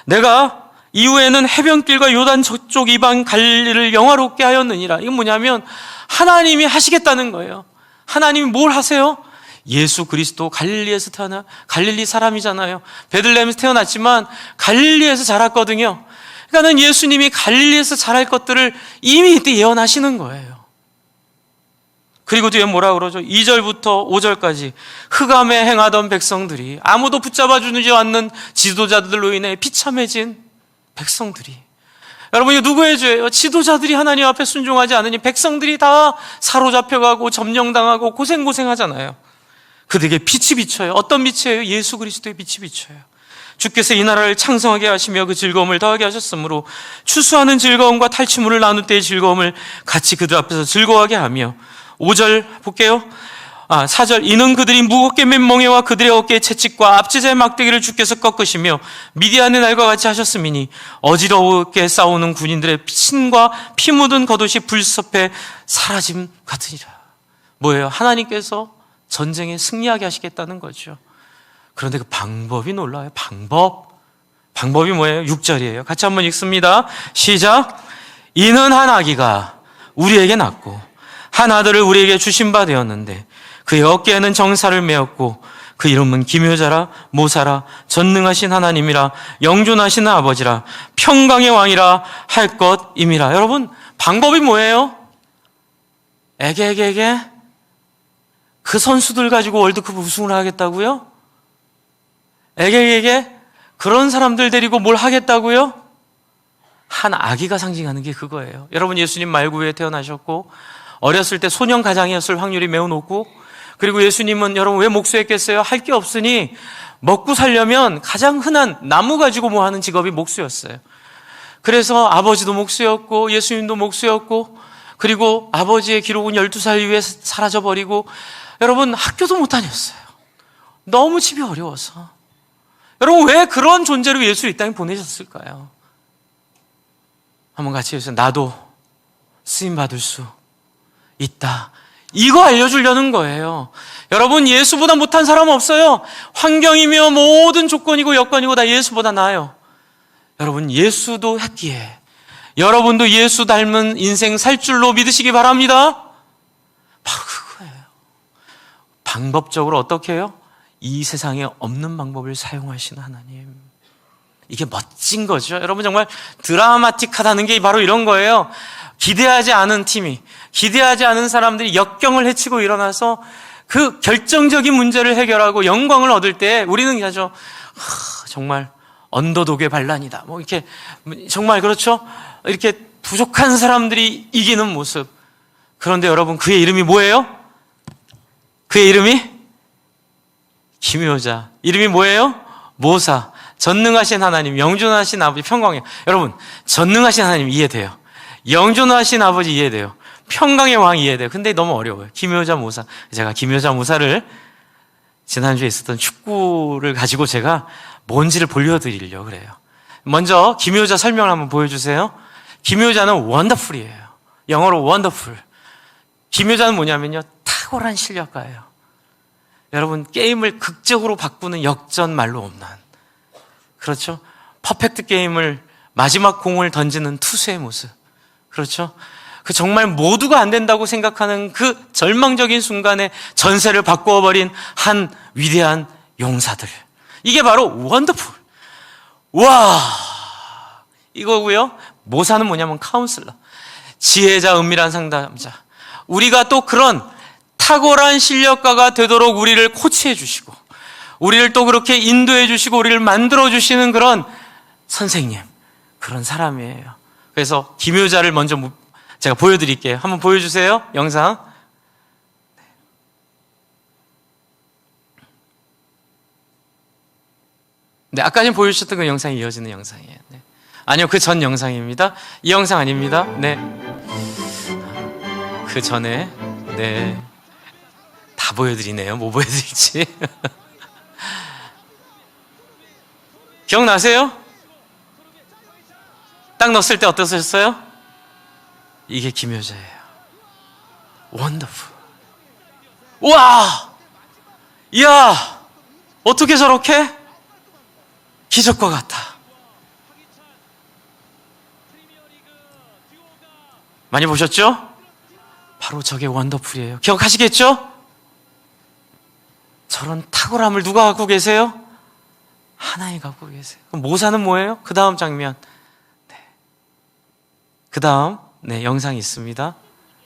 내가 이후에는 해변길과 요단 저쪽 이방 갈릴리를 영화롭게 하였느니라. 이건 뭐냐면 하나님이 하시겠다는 거예요. 하나님이 뭘 하세요? 예수 그리스도 갈릴리에서 태어나 갈릴리 사람이잖아요. 베들레헴에서 태어났지만 갈릴리에서 자랐거든요. 그러니까는 예수님이 갈릴리에서 자랄 것들을 이미 이때 예언하시는 거예요. 그리고 뒤에 뭐라 그러죠? 2절부터 5절까지 흑암에 행하던 백성들이 아무도 붙잡아주지 않는 지도자들로 인해 비참해진 백성들이 여러분 이거 누구의 죄예요? 지도자들이 하나님 앞에 순종하지 않으니 백성들이 다 사로잡혀가고 점령당하고 고생하잖아요. 그들에게 빛이 비쳐요. 어떤 빛이에요? 예수 그리스도의 빛이 비쳐요. 주께서 이 나라를 창성하게 하시며 그 즐거움을 더하게 하셨으므로 추수하는 즐거움과 탈취물을 나눌 때의 즐거움을 같이 그들 앞에서 즐거워하게 하며 5절 볼게요. 4절 이는 그들이 무겁게 맨 멍에와 그들의 어깨에 채찍과 앞지자의 막대기를 주께서 꺾으시며 미디안의 날과 같이 하셨음이니 어지럽게 싸우는 군인들의 신과 피 묻은 겉옷이 불섭해 사라짐 같으니라. 뭐예요? 하나님께서 전쟁에 승리하게 하시겠다는 거죠. 그런데 그 방법이 놀라워요. 방법이 뭐예요? 6절이에요. 같이 한번 읽습니다. 시작. 이는 한 아기가 우리에게 낳고 한 아들을 우리에게 주신 바 되었는데 그의 어깨에는 정사를 메었고 그 이름은 기묘자라 모사라 전능하신 하나님이라 영존하신 아버지라 평강의 왕이라 할 것임이라. 여러분 방법이 뭐예요? 에게 그 선수들 가지고 월드컵 우승을 하겠다고요? 에게 그런 사람들 데리고 뭘 하겠다고요? 한 아기가 상징하는 게 그거예요. 여러분 예수님 말구에 태어나셨고 어렸을 때 소년 가장이었을 확률이 매우 높고 그리고 예수님은 여러분 왜 목수했겠어요? 할 게 없으니 먹고 살려면 가장 흔한 나무 가지고 뭐 하는 직업이 목수였어요. 그래서 아버지도 목수였고 예수님도 목수였고, 그리고 아버지의 기록은 12살 이후에 사라져버리고, 여러분 학교도 못 다녔어요. 너무 집이 어려워서. 여러분 왜 그런 존재로 예수를 이 땅에 보내셨을까요? 한번 같이 해주세요. 나도 쓰임받을 수 있다. 이거 알려주려는 거예요. 여러분 예수보다 못한 사람은 없어요. 환경이며 모든 조건이고 여건이고 다 예수보다 나아요. 여러분 예수도 했기에 여러분도 예수 닮은 인생 살 줄로 믿으시기 바랍니다. 바로 그거예요. 방법적으로 어떻게 해요? 이 세상에 없는 방법을 사용하시는 하나님. 이게 멋진 거죠. 여러분 정말 드라마틱하다는 게 바로 이런 거예요. 기대하지 않은 팀이, 기대하지 않은 사람들이 역경을 헤치고 일어나서 그 결정적인 문제를 해결하고 영광을 얻을 때 우리는 하죠. 정말 언더독의 반란이다. 뭐 이렇게 정말 그렇죠. 이렇게 부족한 사람들이 이기는 모습. 그런데 여러분 그의 이름이 뭐예요? 그의 이름이 기묘자. 이름이 뭐예요? 모사. 전능하신 하나님, 영존하신 아버지, 평강의. 여러분 전능하신 하나님 이해돼요. 영존하신 아버지 이해돼요. 평강의 왕 이해돼요. 근데 너무 어려워요. 기묘자 모사. 제가 기묘자 모사를 지난주에 있었던 축구를 가지고 제가 뭔지를 보여드리려고 그래요. 먼저 기묘자 설명을 한번 보여주세요. 기묘자는 원더풀이에요. 영어로 원더풀. 기묘자는 뭐냐면요, 탁월한 실력가예요. 여러분 게임을 극적으로 바꾸는 역전말로 없는, 그렇죠? 퍼펙트 게임을 마지막 공을 던지는 투수의 모습. 그렇죠? 그 정말 모두가 안 된다고 생각하는 그 절망적인 순간에 전세를 바꾸어버린 한 위대한 용사들. 이게 바로 원더풀. 와, 이거고요. 모사는 뭐냐면 카운슬러. 지혜자, 은밀한 상담자. 우리가 또 그런 탁월한 실력가가 되도록 우리를 코치해 주시고, 우리를 또 그렇게 인도해 주시고, 우리를 만들어 주시는 그런 선생님, 그런 사람이에요. 그래서 기묘자를 먼저 제가 보여드릴게요. 한번 보여주세요. 영상. 네, 아까 전에 보여주셨던 그 영상이 이어지는 영상이에요. 네. 아니요, 그 전 영상입니다. 이 영상 아닙니다. 네. 그 전에, 네. 다 보여드리네요. 뭐 보여드릴지. 기억나세요? 딱 넣었을 때 어떠셨어요? 이게 기묘자예요. 원더풀. 우와! 이야! 어떻게 저렇게? 기적과 같아. 많이 보셨죠? 바로 저게 원더풀이에요. 기억하시겠죠? 저런 탁월함을 누가 갖고 계세요? 하나님 갖고 계세요. 그럼 모사는 뭐예요? 그 다음 장면. 네. 그 다음, 네, 영상이 있습니다.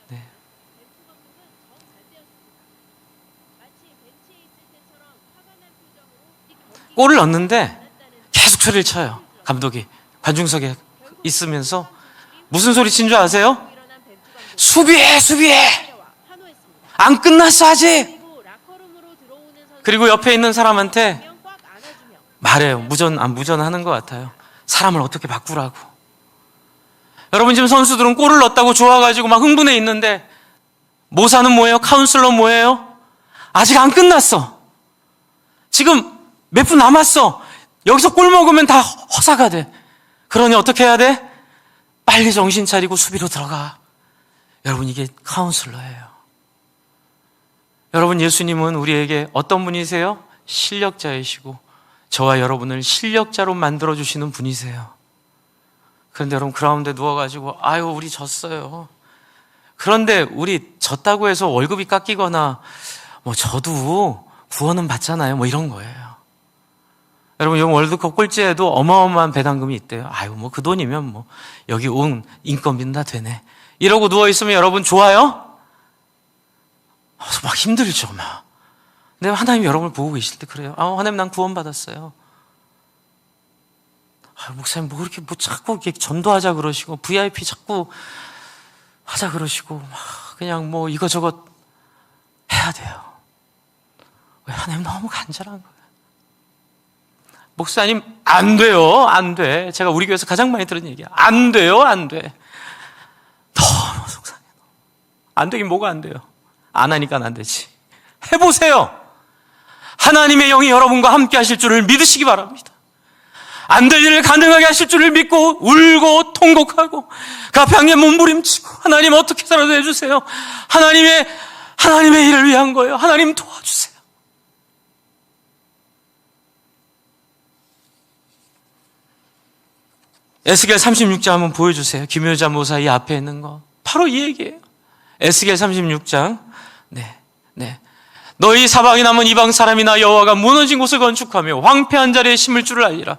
네. 골을 넣는데 계속 소리를 쳐요. 감독이 관중석에 있으면서 무슨 소리 친 줄 아세요? 수비해, 수비해. 안 끝났어 아직. 그리고 옆에 있는 사람한테 말해요. 무전하는 것 같아요. 사람을 어떻게 바꾸라고. 여러분 지금 선수들은 골을 넣었다고 좋아가지고 막 흥분해 있는데, 모사는 뭐예요? 카운슬러 뭐예요? 아직 안 끝났어. 지금 몇 분 남았어. 여기서 골 먹으면 다 허사가 돼. 그러니 어떻게 해야 돼? 빨리 정신 차리고 수비로 들어가. 여러분 이게 카운슬러예요. 여러분 예수님은 우리에게 어떤 분이세요? 실력자이시고 저와 여러분을 실력자로 만들어주시는 분이세요. 그런데 여러분 그라운드에 누워가지고 아유 우리 졌어요. 그런데 우리 졌다고 해서 월급이 깎이거나 뭐 저도 구원은 받잖아요. 뭐 이런 거예요. 여러분 이번 월드컵 꼴찌에도 어마어마한 배당금이 있대요. 아유 뭐 그 돈이면 뭐 여기 온 인건비는 다 되네. 이러고 누워있으면 여러분 좋아요? 막 힘들죠 막. 근데 하나님이 여러분을 보고 계실 때 그래요. 하나님 난 구원받았어요. 목사님 뭐 그렇게 뭐 자꾸 이렇게 전도하자 그러시고 VIP 자꾸 하자 그러시고 막 그냥 뭐 이거저것 해야 돼요. 왜? 하나님 너무 간절한 거예요. 목사님, 안 돼요. 안 돼. 제가 우리 교회에서 가장 많이 들은 얘기야. 안 돼요. 안 돼. 너무 속상해. 안 되긴 뭐가 안 돼요. 안 하니까 안 되지. 해보세요. 하나님의 영이 여러분과 함께 하실 줄을 믿으시기 바랍니다. 안 될 일을 가능하게 하실 줄을 믿고 울고 통곡하고 그 앞에 항상 몸부림치고 하나님 어떻게 살아도 해주세요. 하나님의 일을 위한 거예요. 하나님 도와주세요. 에스겔 36장 한번 보여주세요. 기묘자 모사 이 앞에 있는 거 바로 이 얘기예요. 에스겔 36장. 네. 너희 사방에 남은 이방 사람이나 여호와가 무너진 곳을 건축하며 황폐한 자리에 심을 줄을 알리라.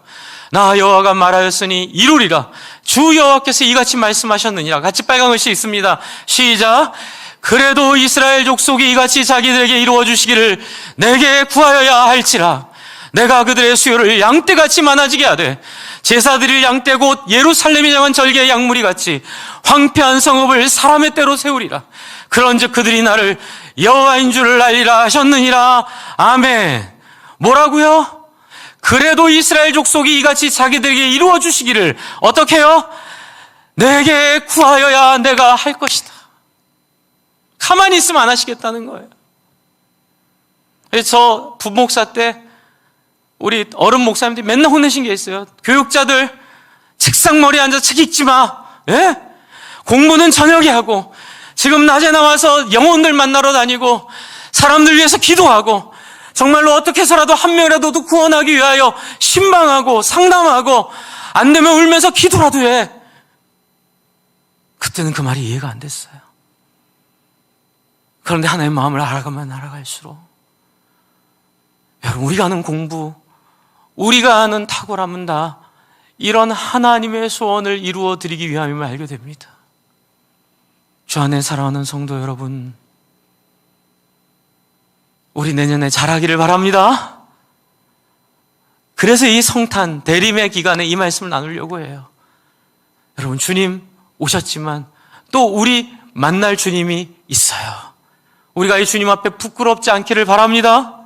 나 여호와가 말하였으니 이루리라. 주 여호와께서 이같이 말씀하셨느니라. 같이 빨간 글씨 있습니다. 시작. 그래도 이스라엘 족속이 이같이 자기들에게 이루어 주시기를 내게 구하여야 할지라. 내가 그들의 수요를 양떼같이 많아지게 하되 제사드릴 양떼 곧 예루살렘이 정한 절개의 양무리 같이 황폐한 성읍을 사람의 때로 세우리라. 그런즉 그들이 나를 여호와인 줄을 알리라 하셨느니라. 아멘. 뭐라고요? 그래도 이스라엘 족속이 이같이 자기들에게 이루어 주시기를 어떻게 해요? 내게 구하여야 내가 할 것이다. 가만히 있으면 안 하시겠다는 거예요. 그래서 저 부목사 때 우리 어른 목사님들이 맨날 혼내신 게 있어요. 교육자들 책상 머리에 앉아 책 읽지 마. 예? 공부는 저녁에 하고 지금 낮에 나와서 영혼들 만나러 다니고 사람들 위해서 기도하고 정말로 어떻게 해서라도 한 명이라도 구원하기 위하여 신방하고 상담하고 안 되면 울면서 기도라도 해. 그때는 그 말이 이해가 안 됐어요. 그런데 하나님의 마음을 알아가면 알아갈수록 여러분, 우리가 하는 공부, 우리가 하는 탁월함은 다 이런 하나님의 소원을 이루어 드리기 위함임을 알게 됩니다. 주 안에 사랑하는 성도 여러분, 우리 내년에 잘하기를 바랍니다. 그래서 이 성탄 대림의 기간에 이 말씀을 나누려고 해요. 여러분, 주님 오셨지만 또 우리 만날 주님이 있어요. 우리가 이 주님 앞에 부끄럽지 않기를 바랍니다.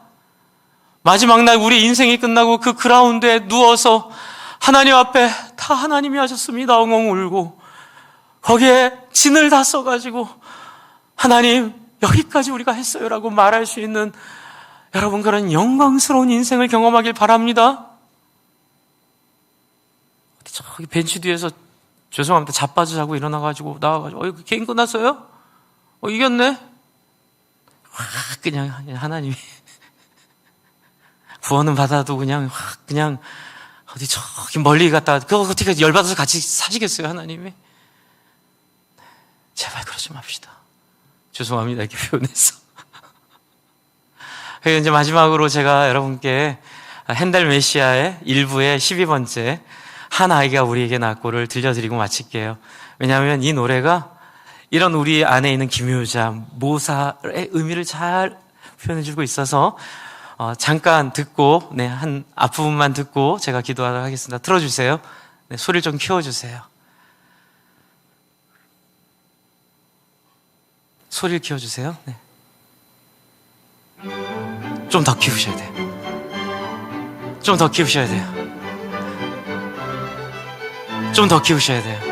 마지막 날 우리 인생이 끝나고 그 그라운드에 누워서 하나님 앞에 다 하나님이 하셨습니다 엉엉 울고 거기에 진을 다 써가지고 하나님 여기까지 우리가 했어요라고 말할 수 있는 여러분 그런 영광스러운 인생을 경험하길 바랍니다. 저기 벤치 뒤에서 죄송합니다 자빠져 자고 일어나가지고 나와가지고 이거 게임 끝났어요? 이겼네? 그냥 하나님이 구원은 받아도 그냥 어디 저기 멀리 갔다 그거 어떻게 열받아서 같이 사시겠어요 하나님이? 제발 그러지 맙시다. 죄송합니다 이렇게 표현해서. 그리고 이제 마지막으로 제가 여러분께 핸델 메시아의 1부의 12번째 한 아이가 우리에게 낳고를 들려드리고 마칠게요. 왜냐하면 이 노래가 이런 우리 안에 있는 기묘자 모사의 의미를 잘 표현해주고 있어서 잠깐 듣고 한 앞부분만 듣고 제가 기도하도록 하겠습니다. 틀어주세요. 소리를 좀 키워주세요. 소리를 키워주세요. 좀 더 키우셔야 돼요. 좀 더 키우셔야 돼요. 좀 더 키우셔야 돼요.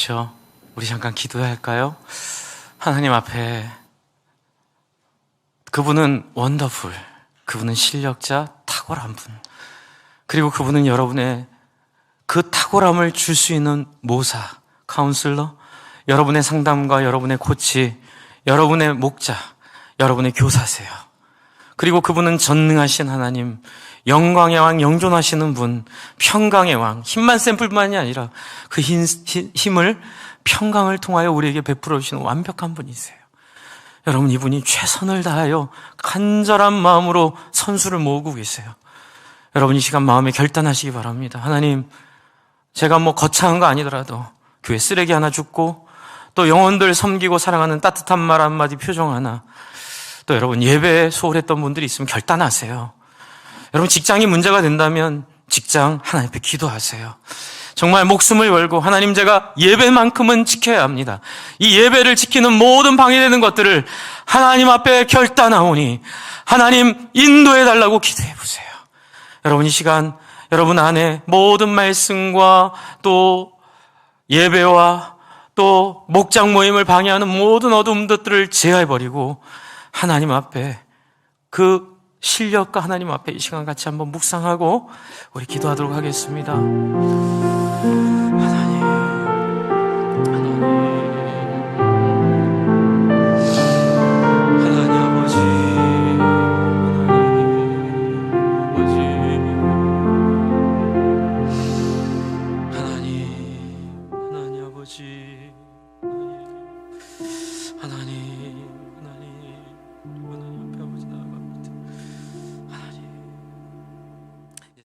그렇죠? 우리 잠깐 기도해야 할까요? 하나님 앞에 그분은 원더풀, 그분은 실력자, 탁월한 분, 그리고 그분은 여러분의 그 탁월함을 줄 수 있는 모사, 카운슬러, 여러분의 상담가, 여러분의 코치, 여러분의 목자, 여러분의 교사세요. 그리고 그분은 전능하신 하나님, 영광의 왕, 영존하시는 분, 평강의 왕, 힘만 센 뿐만이 아니라 그 힘을 평강을 통하여 우리에게 베풀어 주시는 완벽한 분이세요. 여러분, 이분이 최선을 다하여 간절한 마음으로 선수를 모으고 계세요. 여러분, 이 시간 마음에 결단하시기 바랍니다. 하나님, 제가 거창한 거 아니더라도 교회 쓰레기 하나 줍고, 또 영혼들 섬기고 사랑하는 따뜻한 말 한마디, 표정 하나, 또 여러분 예배에 소홀했던 분들이 있으면 결단하세요. 여러분, 직장이 문제가 된다면 직장 하나님 앞에 기도하세요. 정말 목숨을 걸고 하나님, 제가 예배만큼은 지켜야 합니다. 이 예배를 지키는 모든 방해되는 것들을 하나님 앞에 결단하오니 하나님 인도해 달라고 기도해 보세요. 여러분, 이 시간 여러분 안에 모든 말씀과 또 예배와 또 목장 모임을 방해하는 모든 어두운 것들을 제어해버리고 하나님 앞에, 그 실력과 하나님 앞에 이 시간 같이 한번 묵상하고 우리 기도하도록 하겠습니다. 하나님, 하나님 아버지, 하나님 아버지, 하나님